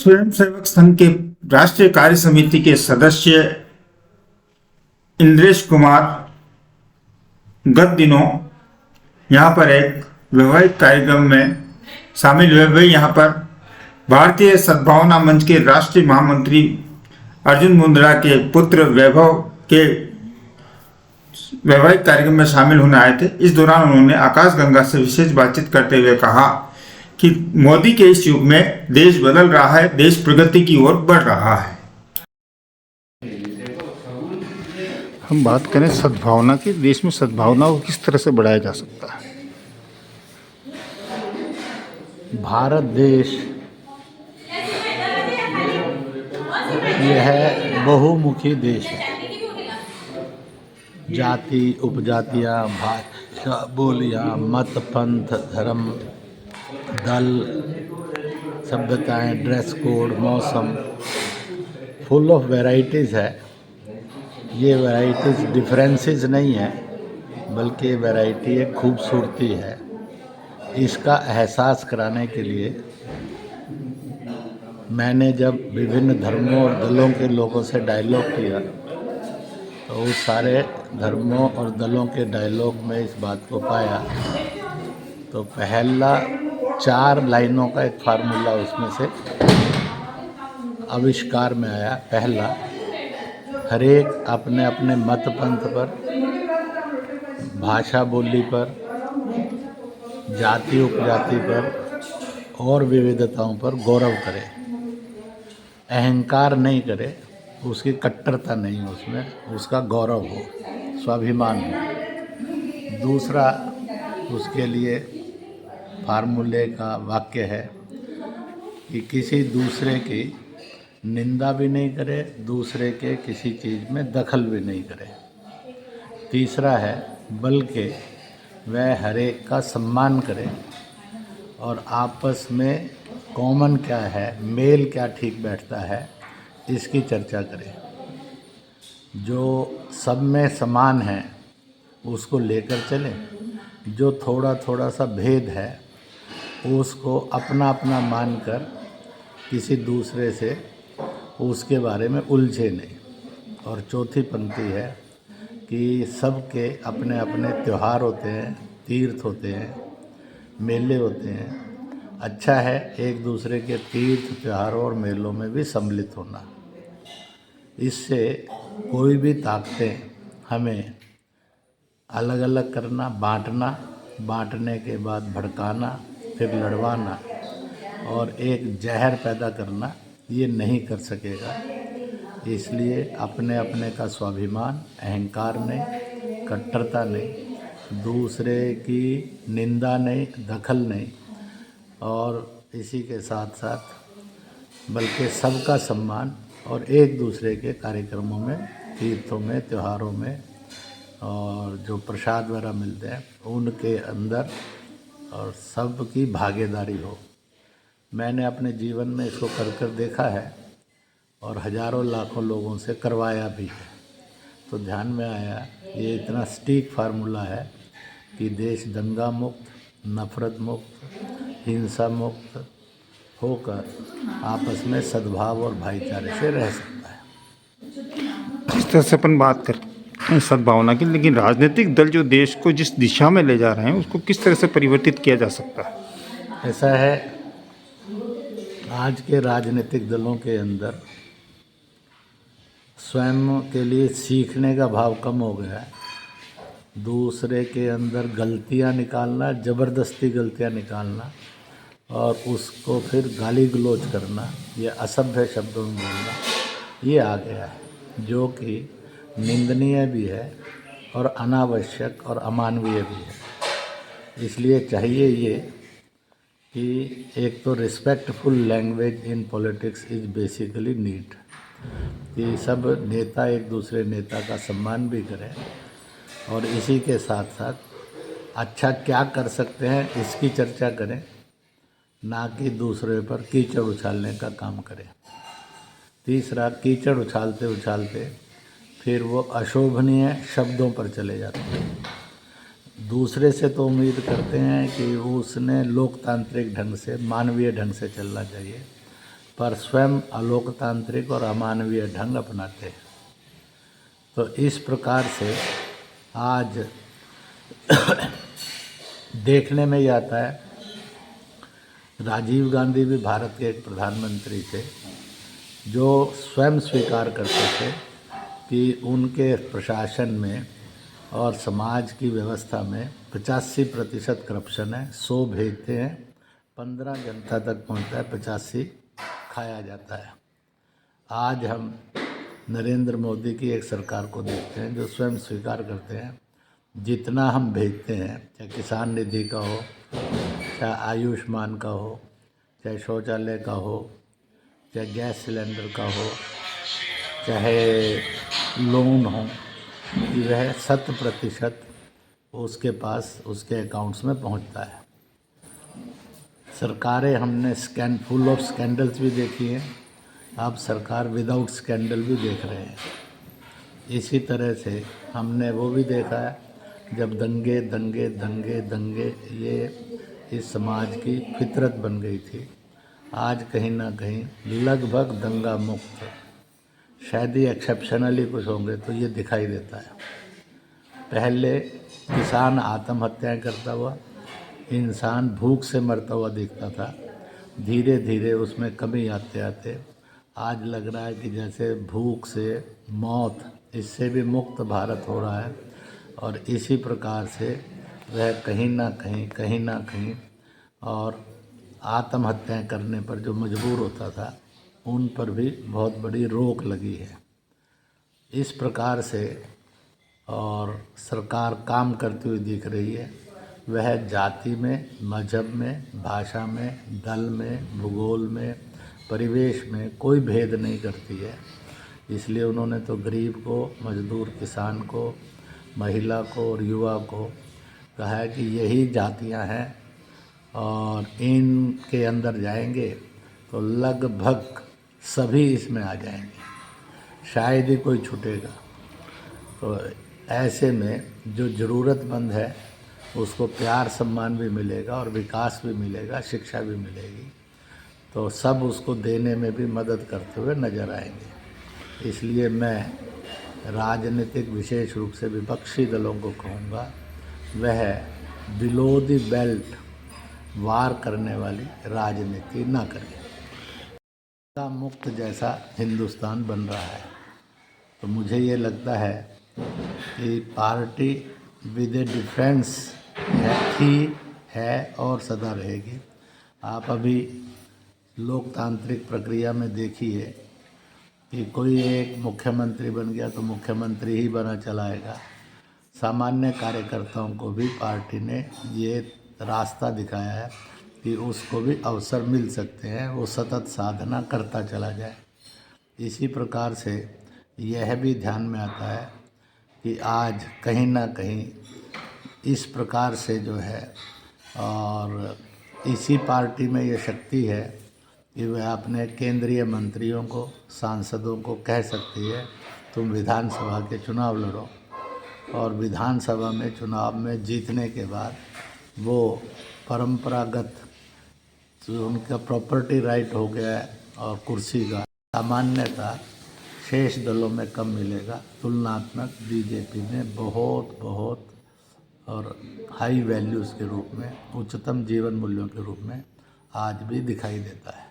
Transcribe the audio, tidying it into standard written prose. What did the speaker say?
स्वयंसेवक संघ के राष्ट्रीय कार्य समिति के सदस्य इंद्रेश कुमार गत दिनों यहाँ पर एक वैवाहिक कार्यक्रम में शामिल हुए। वे यहाँ पर भारतीय सद्भावना मंच के राष्ट्रीय महामंत्री अर्जुन मुंद्रा के पुत्र वैभव के वैवाहिक कार्यक्रम में शामिल होने आए थे। इस दौरान उन्होंने आकाशगंगा से विशेष बातचीत करते हुए कहा कि मोदी के इस युग में देश बदल रहा है, देश प्रगति की ओर बढ़ रहा है। हम बात करें सद्भावना की, देश में सद्भावना को किस तरह से बढ़ाया जा सकता है? भारत देश यह बहुमुखी देश है। जाति, उपजातियाँ, भाषा, बोलियाँ, मत, पंथ, धर्म, दल, सभ्यताएं, ड्रेस कोड, मौसम, फुल ऑफ वैराइटीज़ है। ये वैराइटीज़ डिफरेंसेस नहीं है, बल्कि वैराइटी एक खूबसूरती है। इसका एहसास कराने के लिए मैंने जब विभिन्न धर्मों और दलों के लोगों से डायलॉग किया तो उस सारे धर्मों और दलों के डायलॉग में इस बात को पाया। तो पहला 4 लाइनों का एक फार्मूला उसमें से आविष्कार में आया। पहला, हर एक अपने अपने मत पंथ पर, भाषा बोली पर, जाति उपजाति पर और विविधताओं पर गौरव करे, अहंकार नहीं करे, उसकी कट्टरता नहीं हो, उसमें उसका गौरव हो, स्वाभिमान हो। दूसरा, उसके लिए फार्मूले का वाक्य है कि किसी दूसरे की निंदा भी नहीं करे, दूसरे के किसी चीज़ में दखल भी नहीं करे। तीसरा है, बल्कि वह हर एक का सम्मान करे और आपस में कॉमन क्या है, मेल क्या ठीक बैठता है, इसकी चर्चा करे। जो सब में समान है उसको लेकर चले, जो थोड़ा थोड़ा सा भेद है उसको अपना अपना मानकर किसी दूसरे से उसके बारे में उलझे नहीं। और चौथी पंक्ति है कि सबके अपने अपने त्यौहार होते हैं, तीर्थ होते हैं, मेले होते हैं। अच्छा है एक दूसरे के तीर्थ, त्योहारों और मेलों में भी सम्मिलित होना। इससे कोई भी ताकतें हमें अलग अलग करना, बांटना, बांटने के बाद भड़काना, फिर लड़वाना और एक जहर पैदा करना, ये नहीं कर सकेगा। इसलिए अपने अपने का स्वाभिमान, अहंकार नहीं, कट्टरता नहीं, दूसरे की निंदा नहीं, दखल नहीं, और इसी के साथ साथ बल्कि सबका सम्मान और एक दूसरे के कार्यक्रमों में, तीर्थों में, त्योहारों में और जो प्रसाद वगैरह मिलते हैं उनके अंदर और सबकी भागीदारी हो। मैंने अपने जीवन में इसको कर कर देखा है और हज़ारों लाखों लोगों से करवाया भी है। तो ध्यान में आया ये इतना सटीक फार्मूला है कि देश दंगा मुक्त, नफरत मुक्त, हिंसा मुक्त होकर आपस में सद्भाव और भाईचारे से रह सकता है। जिस तरह से अपन बात करते हैं सद्भावना की, लेकिन राजनीतिक दल जो देश को जिस दिशा में ले जा रहे हैं उसको किस तरह से परिवर्तित किया जा सकता है? ऐसा है, आज के राजनीतिक दलों के अंदर स्वयं के लिए सीखने का भाव कम हो गया है। दूसरे के अंदर गलतियां निकालना, ज़बरदस्ती गलतियां निकालना और उसको फिर गाली गलौज करना या असभ्य शब्दों में बोलना, ये आ गया है, जो कि निंदनीय भी है और अनावश्यक और अमानवीय भी है। इसलिए चाहिए ये कि एक तो respectful language in politics is basically need, कि सब नेता एक दूसरे नेता का सम्मान भी करें और इसी के साथ साथ अच्छा क्या कर सकते हैं इसकी चर्चा करें, ना कि दूसरे पर कीचड़ उछालने का काम करें। तीसरा, कीचड़ उछालते उछालते फिर वो अशोभनीय शब्दों पर चले जाते हैं। दूसरे से तो उम्मीद करते हैं कि उसने लोकतांत्रिक ढंग से, मानवीय ढंग से चलना चाहिए, पर स्वयं अलोकतांत्रिक और अमानवीय ढंग अपनाते हैं। तो इस प्रकार से आज देखने में ही आता है, राजीव गांधी भी भारत के एक प्रधानमंत्री थे जो स्वयं स्वीकार करते थे कि उनके प्रशासन में और समाज की व्यवस्था में 85% करप्शन है। 100 भेजते हैं, 15 जनता तक पहुंचता है, 85 खाया जाता है। आज हम नरेंद्र मोदी की एक सरकार को देखते हैं जो स्वयं स्वीकार करते हैं जितना हम भेजते हैं, चाहे किसान निधि का हो, चाहे आयुष्मान का हो, चाहे शौचालय का हो, चाहे गैस सिलेंडर का हो, चाहे लोन हो, कि वह 100% उसके पास उसके अकाउंट्स में पहुंचता है। सरकारें हमने फुल ऑफ स्कैंडल्स भी देखी हैं, अब सरकार विदाउट स्कैंडल भी देख रहे हैं। इसी तरह से हमने वो भी देखा है जब दंगे दंगे दंगे दंगे ये इस समाज की फितरत बन गई थी। आज कहीं ना कहीं लगभग दंगा मुक्त, शायद ही एक्सेप्शनली कुछ होंगे तो ये दिखाई देता है। पहले किसान आत्महत्याएं करता हुआ, इंसान भूख से मरता हुआ दिखता था। धीरे धीरे उसमें कमी आते आते आज लग रहा है कि जैसे भूख से, मौत, इससे भी मुक्त भारत हो रहा है। और इसी प्रकार से वह कहीं ना कहीं और आत्महत्याएं करने पर जो मजबूर होता था उन पर भी बहुत बड़ी रोक लगी है। इस प्रकार से और सरकार काम करती हुई दिख रही है। वह जाति में, मजहब में, भाषा में, दल में, भूगोल में, परिवेश में कोई भेद नहीं करती है। इसलिए उन्होंने तो गरीब को, मजदूर किसान को, महिला को और युवा को कहा है कि यही जातियां हैं और इनके अंदर जाएंगे तो लगभग सभी इसमें आ जाएंगे, शायद ही कोई छूटेगा। तो ऐसे में जो ज़रूरतमंद है उसको प्यार सम्मान भी मिलेगा और विकास भी मिलेगा, शिक्षा भी मिलेगी, तो सब उसको देने में भी मदद करते हुए नज़र आएंगे। इसलिए मैं राजनीतिक, विशेष रूप से विपक्षी दलों को कहूँगा वह बिलो द बेल्ट वार करने वाली राजनीति ना करें। मुक्त जैसा हिंदुस्तान बन रहा है तो मुझे ये लगता है कि पार्टी विद ए डिफरेंस है और सदा रहेगी। आप अभी लोकतांत्रिक प्रक्रिया में देखिए कि कोई एक मुख्यमंत्री बन गया तो मुख्यमंत्री ही बना चलाएगा। सामान्य कार्यकर्ताओं को भी पार्टी ने ये रास्ता दिखाया है कि उसको भी अवसर मिल सकते हैं, वो सतत साधना करता चला जाए। इसी प्रकार से यह भी ध्यान में आता है कि आज कहीं ना कहीं इस प्रकार से जो है, और इसी पार्टी में ये शक्ति है कि वह अपने केंद्रीय मंत्रियों को, सांसदों को कह सकती है तुम विधानसभा के चुनाव लड़ो, और विधानसभा में चुनाव में जीतने के बाद वो परंपरागत जो उनका प्रॉपर्टी राइट हो गया है और कुर्सी का सामान्यता शेष दलों में कम मिलेगा। तुलनात्मक बीजेपी में बहुत और हाई वैल्यूज़ के रूप में, उच्चतम जीवन मूल्यों के रूप में आज भी दिखाई देता है।